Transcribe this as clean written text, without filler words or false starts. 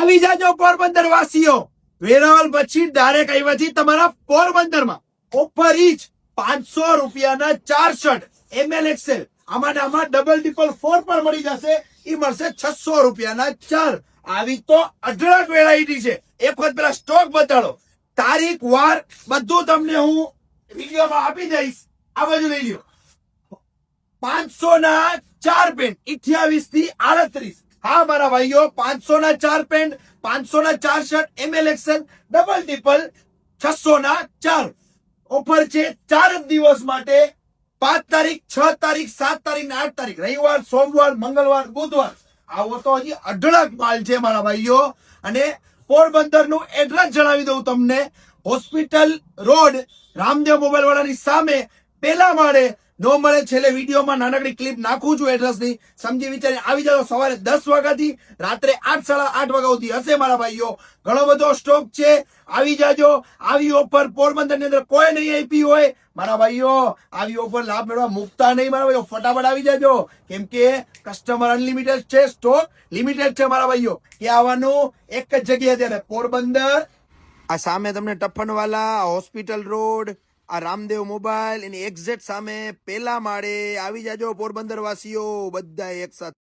આવી જાજો પોરબંદર વાસીઓ. વેરાવળ પછી ડાયરેક્ટ આવ્યા છીએ તમારા પોરબંદરમાં. ઓફર ઈચ 500 રૂપિયાના 4 શર્ટ ML XL. આમાં ડબલ ડિપલ 4 પણ મળી જશે. ઈ મળશે 600 રૂપિયાના 4. આવી તો અઢળક વેરાયટી છે. એક વખત પેલા સ્ટોક બતાડો, તારીખ વાર બધું તમને હું વિડીયોમાં આપી દઈશ. આ બાજુ લઈ લ્યો. 500 ના 4 પેન્ટ 28 થી 38. હા મારા ભાઈઓ, 500 ના 4 પેન્ટ, 500 ના 4 શર્ટ ML XL ડબલ ડિપલ 600 ના 4. ઓફર છે 4 દિવસ માટે. 5 તારીખ, 6 તારીખ, 7 તારીખ ને 8 તારીખ, રવિવાર, સોમવાર, મંગળવાર, બુધવાર. આવો તો હજી અઢળક માલ છે મારા ભાઈઓ. અને પોરબંદર નું એડ્રેસ જણાવી દઉં તમને. હોસ્પિટલ રોડ, રામદેવ મોબાઈલ વાળાની સામે, પેલા માળે. નો મળે છેલ્લે વિડીયોમાં નાનકડી ક્લિપ નાખું છું એડ્રેસની. સમજી વિચારી આવી જાઓ. સવારે 10 વાગ્યાથી રાત્રે 8, 8:30 વાગ્યા સુધી હશે મારા ભાઈઓ. ઘણો બધો સ્ટોક છે. આવી જાજો. આવી ઓફર પોરબંદર ની અંદર કોઈ નહીં આપી હોય મારા ભાઈઓ. આવી ઓફર લાભ મેળવવા મુકતા નહીં મારા ભાઈઓ. ફટાફટ આવી જાજો, કેમ કે કસ્ટમર અનલિમિટેડ છે, સ્ટોક લિમિટેડ છે મારા ભાઈઓ. કે આવવાનું એક જ જગ્યાએ ત્યારે પોરબંદર. આ સામે તમને ટફનવાલા, હોસ્પિટલ રોડ, આ રામદેવ મોબાઈલ એની એક્ઝેક્ટ સામે પેલા માળે. આવી જાજો પોરબંદર વાસીઓ બધા એક સાથે.